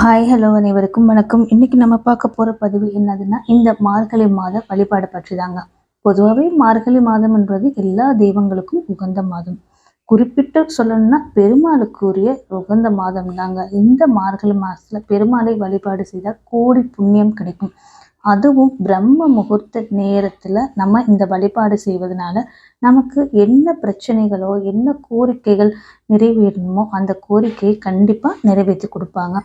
Hi hello அனைவருக்கும் வணக்கம். இன்னைக்கு நம்ம பார்க்க போற பதிவு என்னதுன்னா, இந்த மார்கழி மாத வழிபாடு பற்றி தாங்க. பொதுவாகவே மார்கழி மாதம்ன்றது எல்லா தெய்வங்களுக்கும் உகந்த மாதம். குறிப்பிட்டு சொல்லணும்னா பெருமாளுக்குரிய உகந்த மாதம் தாங்க. இந்த மார்கழி மாசத்துல பெருமாளை வழிபாடு செய்தால் கோடி புண்ணியம் கிடைக்கும். அதுவும் பிரம்ம முகூர்த்த நேரத்துல நம்ம இந்த வழிபாடு செய்வதனால நமக்கு என்ன பிரச்சனைகளோ என்ன கோரிக்கைகள் நிறைவேறணுமோ அந்த கோரிக்கையை கண்டிப்பா நிறைவேற்றி கொடுப்பாங்க.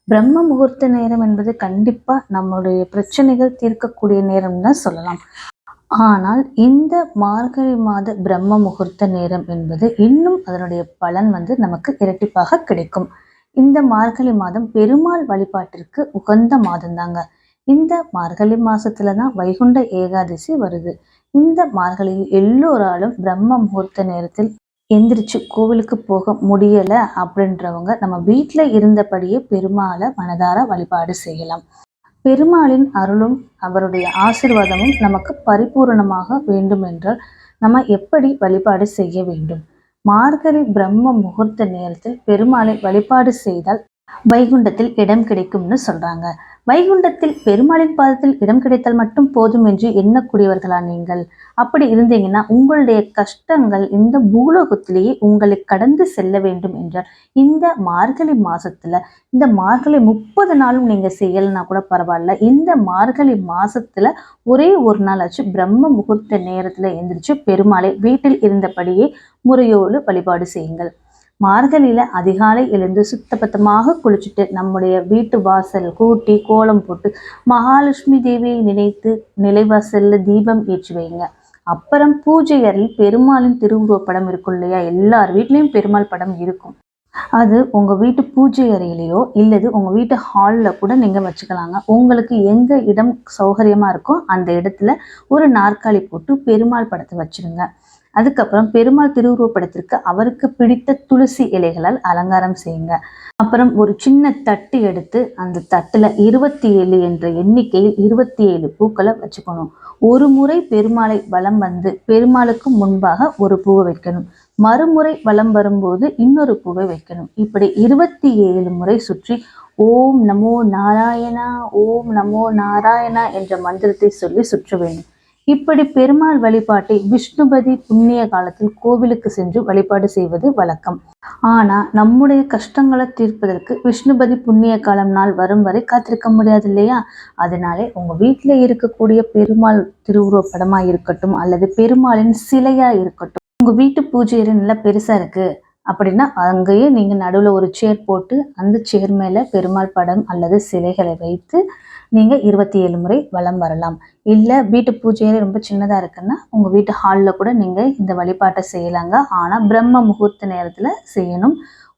பிரம்ம முகூர்த்த நேரம் என்பது கண்டிப்பா நம்மளுடைய பிரச்சனைகள் தீர்க்கக்கூடிய நேரம் தான் சொல்லலாம். ஆனால் இந்த மார்கழி மாத பிரம்ம முகூர்த்த நேரம் என்பது இன்னும் அதனுடைய பலன் நமக்கு இரட்டிப்பாக கிடைக்கும். இந்த மார்கழி மாதம் பெருமாள் வழிபாட்டிற்கு உகந்த மாதம் தாங்க. இந்த மார்கழி மாசத்துல தான் வைகுண்ட ஏகாதசி வருது. இந்த மார்கழியில் எல்லோராலும் பிரம்ம முகூர்த்த நேரத்தில் எந்திரிச்சு கோவிலுக்கு போக முடியல அப்படின்றவங்க நம்ம வீட்டுல இருந்தபடியே பெருமாளை மனதார வழிபாடு செய்யலாம். பெருமாளின் அருளும் அவருடைய ஆசிர்வாதமும் நமக்கு பரிபூரணமாக வேண்டும் என்றால் நம்ம எப்படி வழிபாடு செய்ய வேண்டும்? மார்கழி பிரம்ம முகூர்த்த நேரத்தில் பெருமாளை வழிபாடு செய்தால் வைகுண்டத்தில் இடம் கிடைக்கும்னு சொல்றாங்க. வைகுண்டத்தில் பெருமாளின் பாதத்தில் இடம் கிடைத்தால் மட்டும் போதும் என்று எண்ணக்கூடியவர்களா நீங்கள்? அப்படி இருந்தீங்கன்னா உங்களுடைய கஷ்டங்கள் இந்த பூலோகத்திலேயே உங்களை கடந்து செல்ல வேண்டும் என்றால் இந்த மார்கழி மாசத்துல இந்த மார்கழி 30 நாளும் நீங்க செய்யலைன்னா கூட பரவாயில்ல. இந்த மார்கழி மாசத்துல ஒரே ஒரு நாள் ஆச்சு பிரம்ம முகூர்த்த நேரத்துல எந்திரிச்சு பெருமாளை வீட்டில் இருந்தபடியே முறையோடு வழிபாடு செய்யுங்கள். மார்கழியில அதிகாலை எழுந்து சுத்தபத்தமாக குளிச்சுட்டு நம்முடைய வீட்டு வாசல் கூட்டி கோலம் போட்டு மகாலட்சுமி தேவியை நினைத்து நிலைவாசல்ல தீபம் ஏற்றி வைங்க. அப்புறம் பூஜை அறையில் பெருமாளின் திருவுருவப் படம் இருக்கும் இல்லையா? எல்லார் வீட்லயும் பெருமாள் படம் இருக்கும். அது உங்க வீட்டு பூஜை அறையிலையோ இல்லது உங்க வீட்டு ஹால்ல கூட நீங்க வச்சுக்கலாங்க. உங்களுக்கு எங்க இடம் சௌகரியமா இருக்கோ அந்த இடத்துல ஒரு நாற்காலி போட்டு பெருமாள் படத்தை வச்சிருங்க. அதுக்கப்புறம் பெருமாள் திருவுருவப்படத்திற்கு அவருக்கு பிடித்த துளசி இலைகளால் அலங்காரம் செய்யுங்க. அப்புறம் ஒரு சின்ன தட்டு எடுத்து அந்த தட்டுல 27 என்ற எண்ணிக்கையில் 27 பூக்களை வச்சுக்கணும். ஒரு முறை பெருமாளை வலம் வந்து பெருமாளுக்கு முன்பாக ஒரு பூவை வைக்கணும். மறுமுறை வலம் வரும்போது இன்னொரு பூவை வைக்கணும். இப்படி 27 முறை சுற்றி ஓம் நமோ நாராயணா ஓம் நமோ நாராயணா என்ற மந்திரத்தை சொல்லி சுற்ற வேண்டும். இப்படி பெருமாள் வழிபாட்டை விஷ்ணுபதி புண்ணிய காலத்தில் கோவிலுக்கு சென்று வழிபாடு செய்வது வழக்கம். ஆனா நம்முடைய கஷ்டங்களை தீர்ப்பதற்கு விஷ்ணுபதி புண்ணிய காலம் நாள் வரும் வரை காத்திருக்க முடியாது இல்லையா? அதனாலே உங்க வீட்டுல இருக்கக்கூடிய பெருமாள் திருவுருவ படமா இருக்கட்டும் அல்லது பெருமாளின் சிலையா இருக்கட்டும், உங்க வீட்டு பூஜை அறை நல்லா பெருசா இருக்கு அப்படின்னா அங்கேயே நீங்க நடுவுல ஒரு சேர் போட்டு அந்த சேர் மேல பெருமாள் படம் அல்லது சிலைகளை வைத்து நீங்க 27 முறை வலம் வரலாம். இல்ல வீட்டு பூஜையே ரொம்ப சின்னதா இருக்குன்னா உங்க வீட்டு ஹால்ல கூட நீங்க இந்த வழிபாட்டை செய்யலாங்க. ஆனா பிரம்ம முகூர்த்த நேரத்துல செய்யணும்.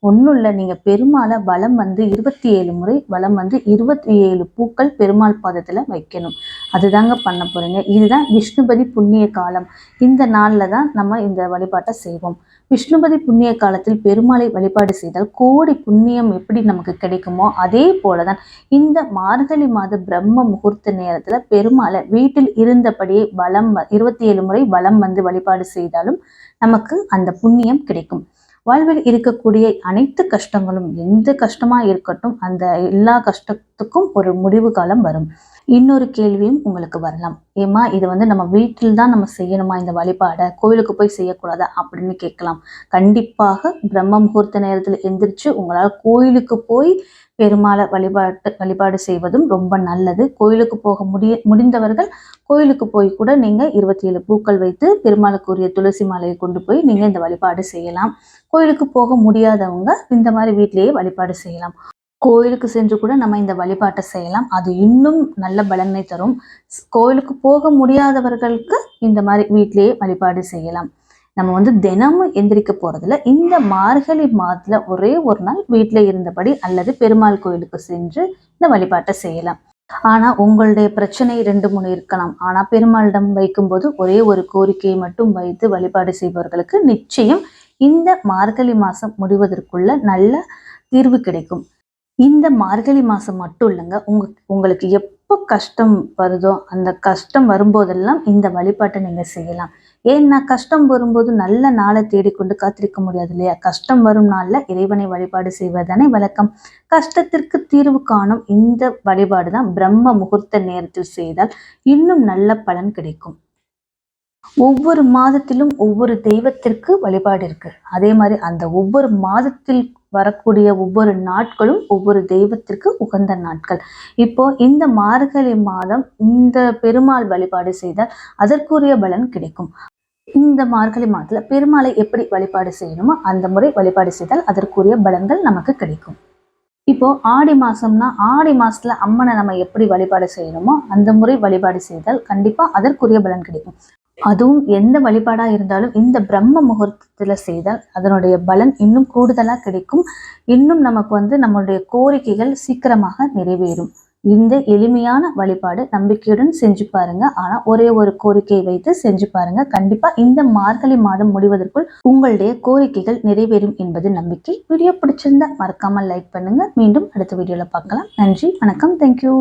ஒன்றும் இல்லை, நீங்க பெருமாளை வலம் வந்து 27 முறை வலம் வந்து 27 பூக்கள் பெருமாள் பாதத்துல வைக்கணும். அதுதாங்க பண்ண போறீங்க. இதுதான் விஷ்ணுபதி புண்ணிய காலம். இந்த நாள்ல தான் நம்ம இந்த வழிபாட்டை செய்வோம். விஷ்ணுபதி புண்ணிய காலத்தில் பெருமாளை வழிபாடு செய்தால் கோடி புண்ணியம் எப்படி நமக்கு கிடைக்குமோ அதே போலதான் இந்த மார்கழி மாத பிரம்ம முகூர்த்த நேரத்துல பெருமாளை வீட்டில் இருந்தபடியே 27 முறை வலம் வந்து வழிபாடு செய்தாலும் நமக்கு அந்த புண்ணியம் கிடைக்கும். வாழ்வில் இருக்கக்கூடிய அனைத்து கஷ்டங்களும் எந்த கஷ்டமா இருக்கட்டும் அந்த எல்லா கஷ்டத்துக்கும் ஒரு முடிவு காலம் வரும். இன்னொரு கேள்வியும் உங்களுக்கு வரலாம், ஏமா இது நம்ம வீட்டில் தான் நம்ம செய்யணுமா இந்த வழிபாடை, கோவிலுக்கு போய் செய்யக்கூடாதா அப்படின்னு கேட்கலாம். கண்டிப்பாக பிரம்ம முகூர்த்த நேரத்தில் எந்திரிச்சு உங்களால் கோயிலுக்கு போய் பெருமாளை வழிபாடு செய்வதும் ரொம்ப நல்லது. கோயிலுக்கு போக முடிந்தவர்கள் கோயிலுக்கு போய் கூட நீங்க 27 பூக்கள் வைத்து பெருமாளுக்குரிய துளசி மாலையை கொண்டு போய் நீங்க இந்த வழிபாடு செய்யலாம். கோயிலுக்கு போக முடியாதவங்க இந்த மாதிரி வீட்டிலேயே வழிபாடு செய்யலாம். கோயிலுக்கு சென்று கூட நம்ம இந்த வழிபாட்டை செய்யலாம். அது இன்னும் நல்ல பலனை தரும். கோயிலுக்கு போக முடியாதவர்களுக்கு இந்த மாதிரி வீட்டிலேயே வழிபாடு செய்யலாம். நம்ம தினமும் எந்திரிக்க போறதுல இந்த மார்கழி மாதத்துல ஒரே ஒரு நாள் வீட்டுல இருந்தபடி அல்லது பெருமாள் கோயிலுக்கு சென்று இந்த வழிபாட்டை செய்யலாம். ஆனா உங்களுடைய பிரச்சனை 2 3 இருக்கலாம். ஆனா பெருமாளிடம் வைக்கும்போது ஒரே ஒரு கோரிக்கையை மட்டும் வைத்து வழிபாடு செய்பவர்களுக்கு நிச்சயம் இந்த மார்கழி மாசம் முடிவதற்குள்ள நல்ல தீர்வு கிடைக்கும். இந்த மார்கழி மாசம் மட்டும் இல்லைங்க, உங்களுக்கு எப்போ கஷ்டம் வருதோ அந்த கஷ்டம் வரும்போதெல்லாம் இந்த வழிபாட்டை நீங்க செய்யலாம். ஏன்னா கஷ்டம் வரும்போது நல்ல நாளை தேடிக்கொண்டு காத்திருக்க முடியாது இல்லையா? கஷ்டம் வரும் நாள்ல இறைவனை வழிபாடு செய்வதுதானே வழக்கம். கஷ்டத்திற்கு தீர்வு காணும் இந்த வழிபாடு தான் பிரம்ம முகூர்த்த நேரத்தில் செய்தால் இன்னும் நல்ல பலன் கிடைக்கும். ஒவ்வொரு மாதத்திலும் ஒவ்வொரு தெய்வத்திற்கு வழிபாடு இருக்கு. அதே மாதிரி அந்த ஒவ்வொரு மாதத்தில் வரக்கூடிய ஒவ்வொரு நாட்களும் ஒவ்வொரு தெய்வத்திற்கு உகந்த நாட்கள். இப்போ இந்த மார்கழி மாதம் இந்த பெருமாள் வழிபாடு செய்தால் அதற்குரிய பலன் கிடைக்கும். இந்த மார்கழி மாதத்துல பெருமாளை எப்படி வழிபாடு செய்யணுமோ அந்த முறை வழிபாடு செய்தால் அதற்குரிய பலன்கள் நமக்கு கிடைக்கும். இப்போ ஆடி மாசம்னா ஆடி மாசத்துல அம்மனை நம்ம எப்படி வழிபாடு செய்யணுமோ அந்த முறை வழிபாடு செய்தால் கண்டிப்பா அதற்குரிய பலன் கிடைக்கும். அதுவும் எந்த வழிபாடா இருந்தாலும் இந்த பிரம்ம முகூர்த்தத்துல செய்தால் அதனுடைய பலன் இன்னும் கூடுதலா கிடைக்கும். இன்னும் நமக்கு நம்மளுடைய கோரிக்கைகள் சீக்கிரமாக நிறைவேறும். இந்த எளிமையான வழிபாடு நம்பிக்கையுடன் செஞ்சு பாருங்க. ஆனா ஒரே ஒரு கோரிக்கையை வைத்து செஞ்சு பாருங்க. கண்டிப்பா இந்த மார்கழி மாதம் முடிவதற்குள் உங்களுடைய கோரிக்கைகள் நிறைவேறும் என்பது நம்பிக்கை. வீடியோ பிடிச்சிருந்தா மறக்காம லைக் பண்ணுங்க. மீண்டும் அடுத்த வீடியோல பார்க்கலாம். நன்றி, வணக்கம், தேங்க்யூ.